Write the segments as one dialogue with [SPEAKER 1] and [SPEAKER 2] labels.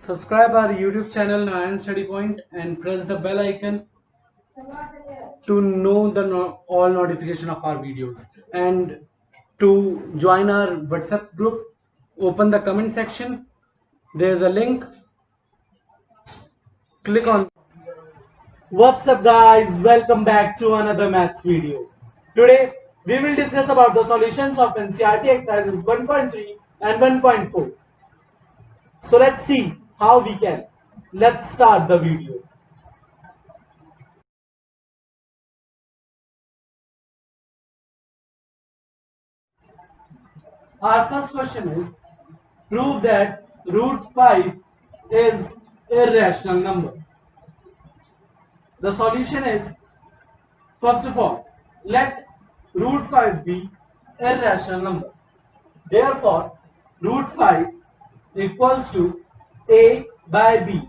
[SPEAKER 1] Subscribe our YouTube channel Narayan Study Point and press the bell icon to know the all notification of our videos. And to join our WhatsApp group, open the comment section. There's a link. Click on. What's up, guys? Welcome back to another maths video. Today we will discuss about the solutions of NCERT exercises 1.3 and 1.4. So let's see how we can. Let's start the video. Our first question is, prove that root 5 is irrational number. The solution is, first of all, let root 5 be irrational number. Therefore, root 5 equals to a by b,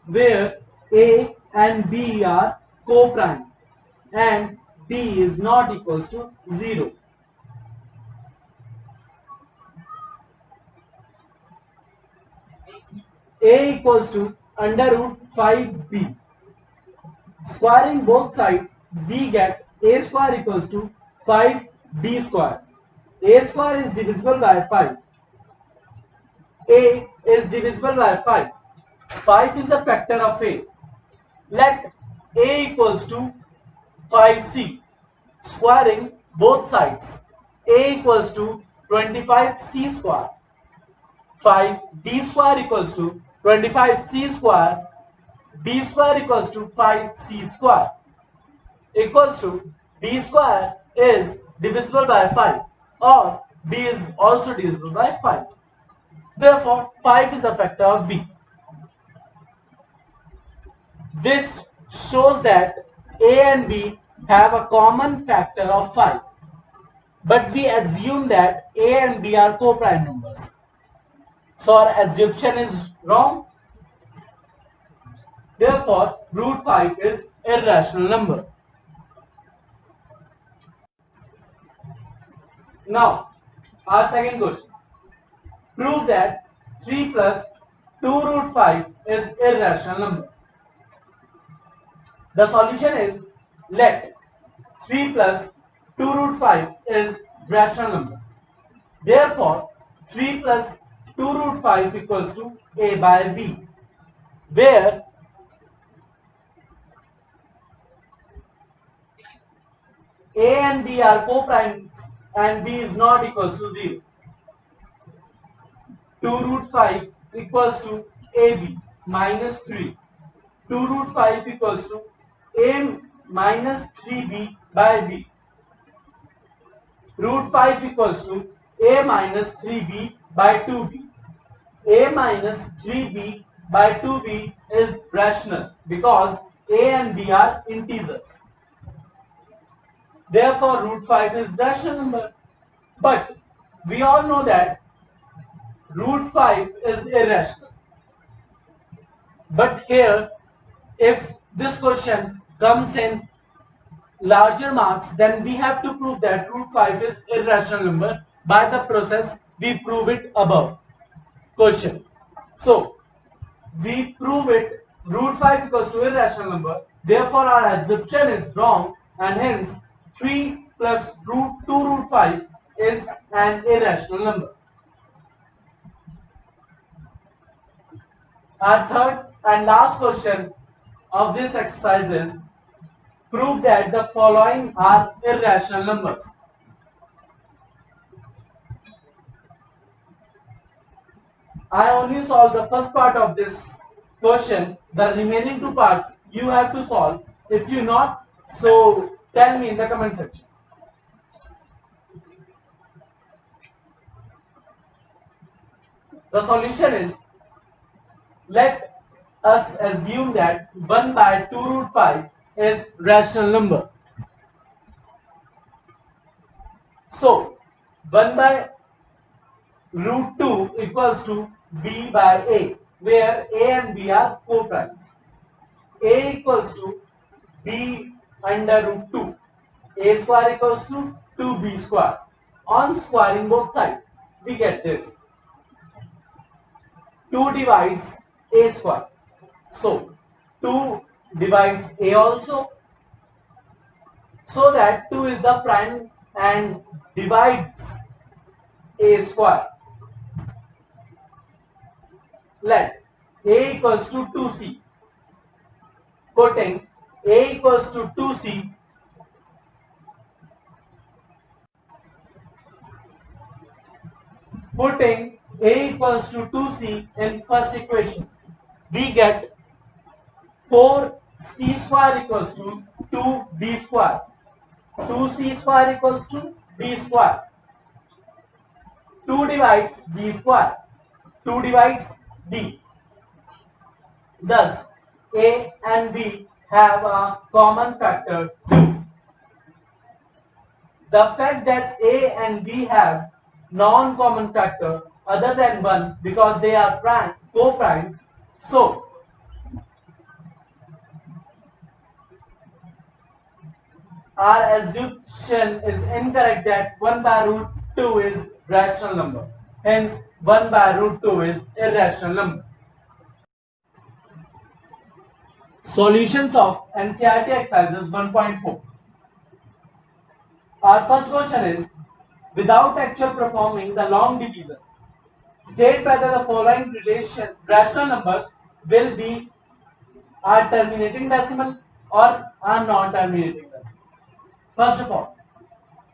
[SPEAKER 1] where a and b are co-prime and b is not equals to 0. A equals to under root 5b. Squaring both sides, we get a square equals to 5b square. A square is divisible by 5. A is divisible by 5. 5 is a factor of a. Let a equals to 5c. Squaring both sides, a equals to 25c square. 5b square equals to 25c square. B square equals to 5c square equals to b square is divisible by 5 or b is also divisible by 5. Therefore, 5 is a factor of b. This shows that a and b have a common factor of 5. But we assume that a and b are co-prime numbers. So our assumption is wrong. Therefore, root 5 is irrational number. Now, our second question. Prove that 3 plus 2 root 5 is irrational number. The solution is, let 3 plus 2 root 5 is rational number. Therefore, 3 plus 2 root 5 equals to a by b, where a and b are co-primes and b is not equals to 0. 2 root 5 equals to ab minus 3. 2 root 5 equals to a minus 3b by b. Root 5 equals to a minus 3b by 2b. A minus 3b by 2b is rational because a and b are integers. Therefore, root 5 is rational number. But we all know that root 5 is irrational. But here, if this question comes in larger marks, then we have to prove that root 5 is irrational number by the process we prove it above. Question. So, we prove it root 5 equals to irrational number. Therefore, our assumption is wrong and hence 3 plus root 2 root 5 is an irrational number. Our third and last question of this exercise is, prove that the following are irrational numbers. I only solved the first part of this question. The remaining two parts you have to solve. If you not, so tell me in the comment section. The solution is, let us assume that 1 by 2 root 5 is rational number. So 1 by root 2 equals to b by a, where a and b are co-primes. A equals to b under root 2. A square equals to 2b square. On squaring both sides, we get this. 2 divides a square. So 2 divides a also, so that 2 is the prime and divides a square. Let a equals to 2c. Putting a equals to 2c, putting a equals to 2c in first equation, we get 4c square equals to 2b square. 2c square equals to b square. 2 divides b square. 2 divides b. Thus, a and b have a common factor 2. The fact that a and b have non-common factor other than 1 because they are co-primes, so our assumption is incorrect that 1 by root 2 is rational number. Hence, 1 by root 2 is irrational number. Solutions of NCERT exercises 1.4. Our first question is, without actually performing the long division, state whether the following rational numbers will be a terminating decimal or a non-terminating decimal. First of all,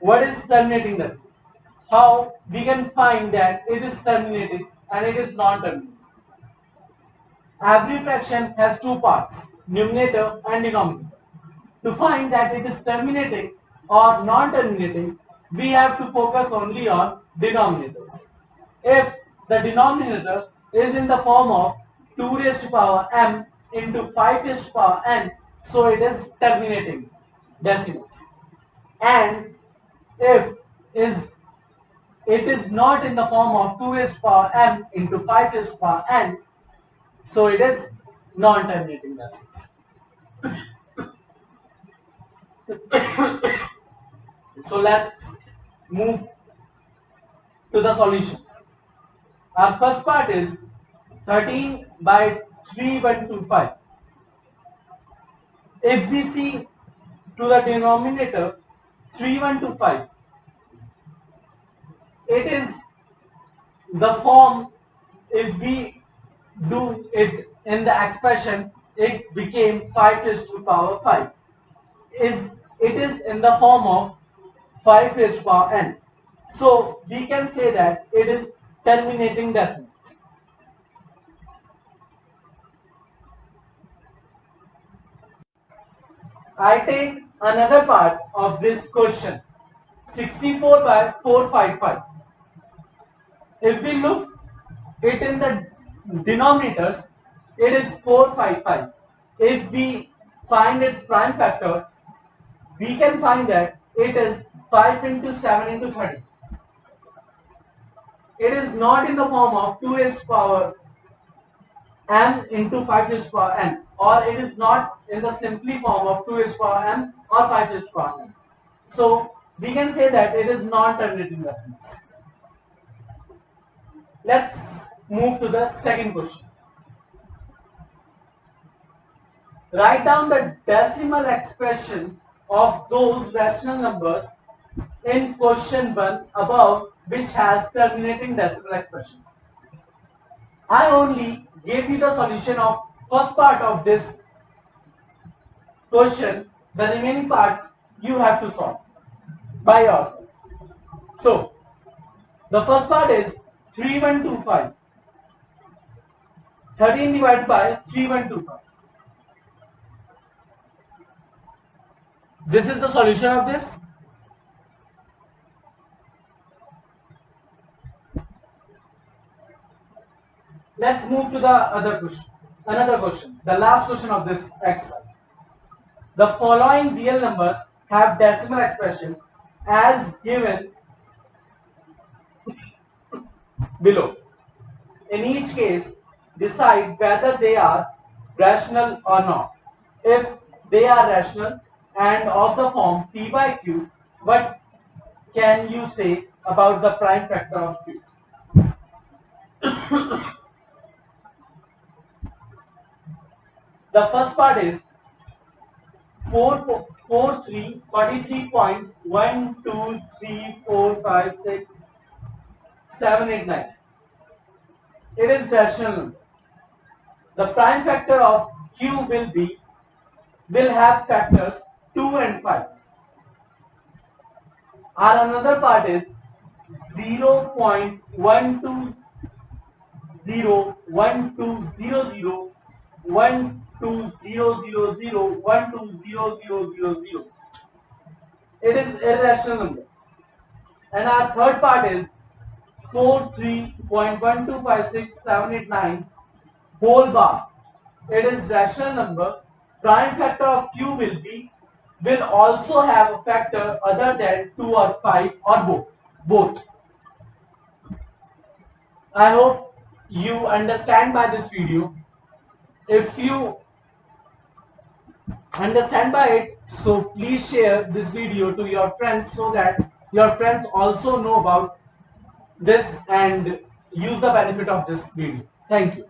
[SPEAKER 1] what is terminating decimal? How we can find that it is terminating and it is non-terminating? Every fraction has two parts, numerator and denominator. To find that it is terminating or non-terminating, we have to focus only on denominators. If the denominator is in the form of 2 raised to power m into 5 raised to power n, so it is terminating decimals. And if it is not in the form of 2 raised to power m into 5 raised to power n, so it is non-terminating decimals. So let's move to the solutions. Our first part is 13 by 3125. If we see to the denominator 3125, it is the form, if we do it in the expression, it became 5 raised to power 5. It is in the form of 5 raised to power n. So we can say that it is terminating decimals. I take another part of this question, 64 by 455. If we look it in the denominators, it is 455. If we find its prime factor, we can find that it is 5 into 7 into 30. It is not in the form of 2 raised to power m into 5 raised to power n, or it is not in the simply form of 2 raised to power m or 5 raised to power n. So we can say that it is non-terminating decimals. Let's move to the second question. Write down the decimal expression of those rational numbers in question 1 above which has terminating decimal expression. I only gave you the solution of first part of this question. The remaining parts you have to solve by yourself. So, the first part is 3125. 13 divided by 3125. This is the solution of this. Let's move to the other question. Another question. The last question of this exercise. The following real numbers have decimal expression as given below. In each case, decide whether they are rational or not. If they are rational and of the form p by q, what can you say about the prime factor of q? The first part is 43.123456789. It is rational number. The prime factor of q will have factors 2 and 5. Our another part is 0.1200120001200001200000. It is irrational number. And our third part is 43.1256789 whole bar. It is rational number. Prime factor of q will also have a factor other than 2 or 5 or both. I hope you understand by this video. If you understand by it, so please share this video to your friends so that your friends also know about this and use the benefit of this video. Thank you.